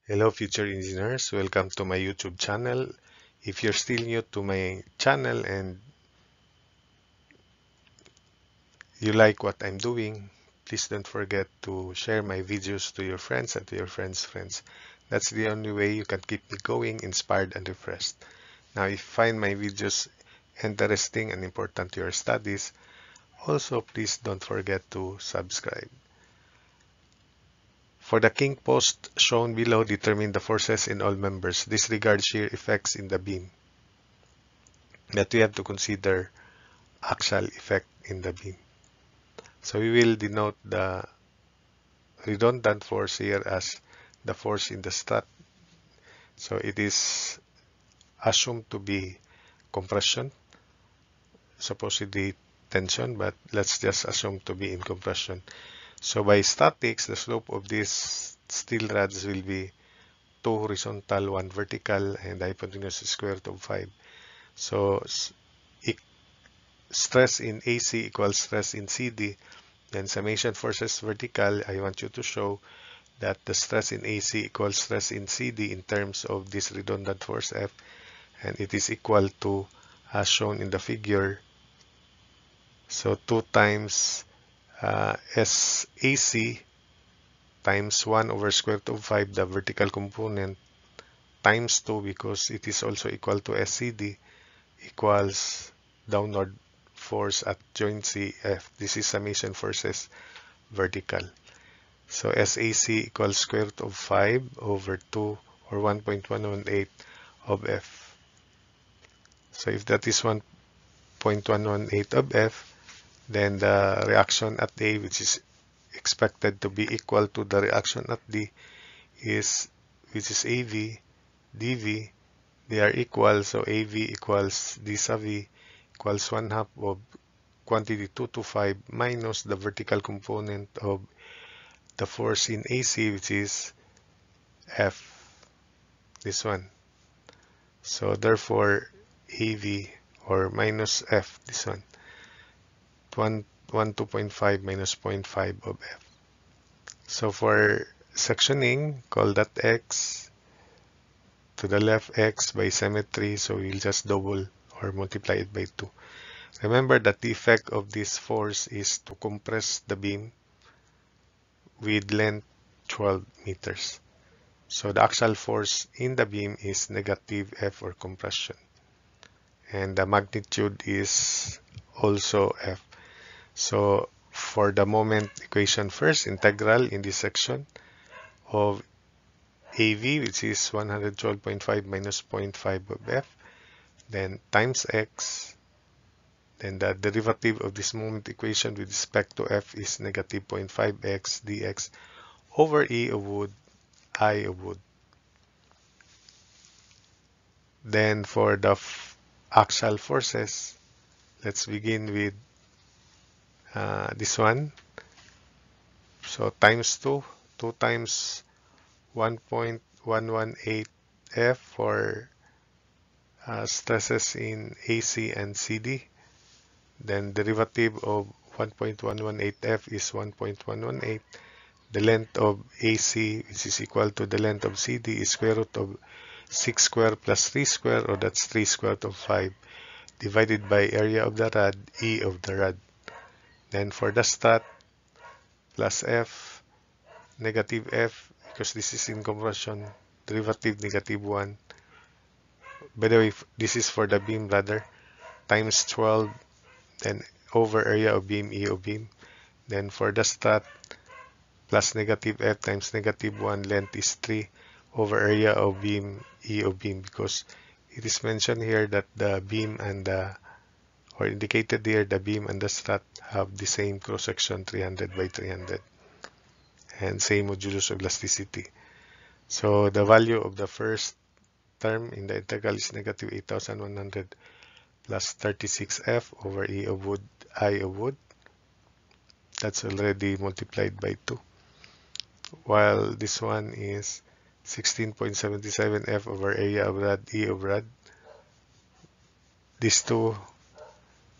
Hello future engineers, welcome to my YouTube channel. If you're still new to my channel and you like what I'm doing, please don't forget to share my videos to your friends and to your friends' friends. That's the only way you can keep me going, inspired and refreshed. Now, if you find my videos interesting and important to your studies, also please don't forget to subscribe. For the king post shown below, determine the forces in all members. Disregard shear effects in the beam. That we have to consider axial effect in the beam. So we will denote the redundant force here as the force in the strut. So it is assumed to be compression, supposedly tension, but let's just assume to be in compression. So by statics, the slope of these steel rods will be 2 horizontal, 1 vertical, and the hypotenuse is square root of 5. So stress in AC equals stress in CD. Then summation forces vertical, I want you to show that the stress in AC equals stress in CD in terms of this redundant force F, and it is equal to, as shown in the figure, so 2 times SAC times 1 over square root of 5, the vertical component, times 2 because it is also equal to SCD, equals downward force at joint C F. This is summation forces vertical. So SAC equals square root of 5 over 2 or 1.118 of F. So if that is 1.118 of F, then the reaction at A, which is expected to be equal to the reaction at D, which is AV, dV, they are equal. So AV equals d sub V equals 1/2 of quantity 2 to 5 minus the vertical component of the force in AC, which is F, this one. So therefore, AV or minus F, this one, 2.5 minus 0.5 of F. So for sectioning, call that X, to the left X by symmetry, so we'll just double or multiply it by 2. Remember that the effect of this force is to compress the beam with length 12 meters. So the axial force in the beam is negative F or compression. And the magnitude is also F. So for the moment equation first, integral in this section of AV, which is 112.5 minus 0.5 of F, then times X, then the derivative of this moment equation with respect to F is negative 0.5x dx over E of wood, I of wood. Then for the axial forces, let's begin with this one. So times 2, 2 times 1.118 F for stresses in AC and CD. Then derivative of 1.118 F is 1.118. The length of AC, which is equal to the length of CD, is square root of 6 square plus 3 square, or that's 3 square root of 5, divided by area of the rod, E of the rod. Then for the stat, plus F, negative F, because this is in compression, derivative negative 1. By the way, this is for the beam rather, times 12, then over area of beam, E of beam. Then for the stat, plus negative F times negative 1, length is 3, over area of beam, E of beam, because it is mentioned here that the beam and the, or indicated here, the beam and the strut have the same cross-section, 300 by 300, and same modulus of elasticity. So the value of the first term in the integral is negative 8,100 plus 36F over E of wood, I of wood. That's already multiplied by 2. While this one is 16.77 F over area of rod, E of rod. These two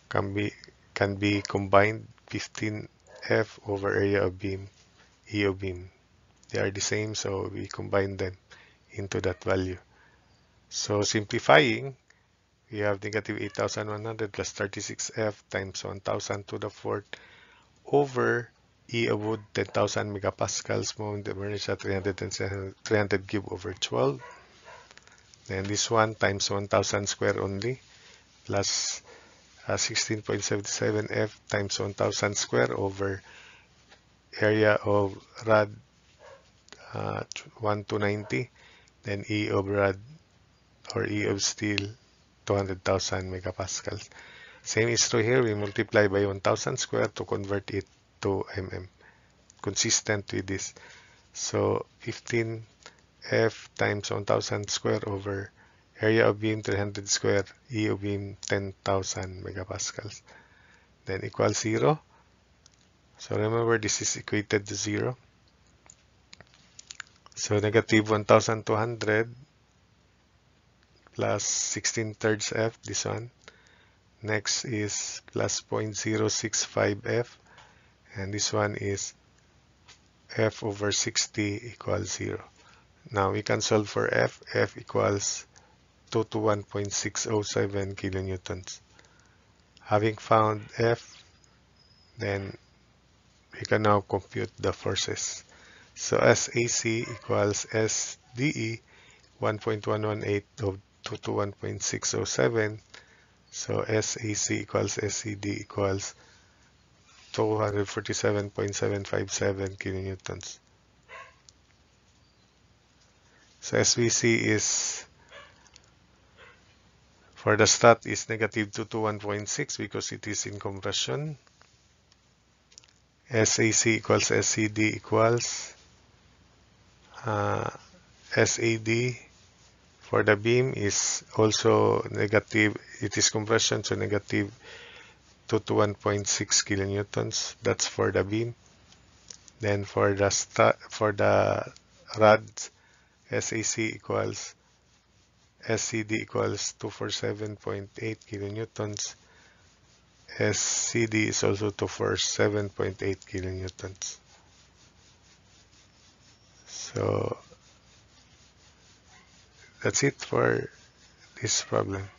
can be combined, 15 F over area of beam, E of beam. They are the same, so we combine them into that value. So simplifying, we have negative 8,100 plus 36F times 1,000 to the fourth over E of wood 10,000 megapascals, moment of inertia 300 cube over 12. Then this one times 1,000 square only plus 16.77 F times 1,000 square over area of rad 1 to 90. Then E of rad or E of steel 200,000 megapascals. Same is true here. We multiply by 1,000 square to convert it to mm. Consistent with this. So 15 F times 1,000 square over area of beam 300 square, E of beam 10,000 megapascals. Then equals 0. So remember, this is equated to 0. So negative 1,200 plus 16 thirds F, this one. Next is plus 0.065 F. And this one is F over 60 equals 0. Now we can solve for F. F equals 221.607 kilonewtons. Having found F, then we can now compute the forces. So SAC equals SDE 1.118 of 221.607. So SAC equals SCD equals 247.757 kilonewtons. So SVC is, for the stat, is negative 221.6 because it is in compression. SAC equals SCD equals SAD for the beam is also negative. It is compression, so negative 221.6 kilonewtons. That's for the beam. Then for the rods, SAC equals SCD equals 247.8 kilonewtons. SCD is also 247.8 kilonewtons. So that's it for this problem.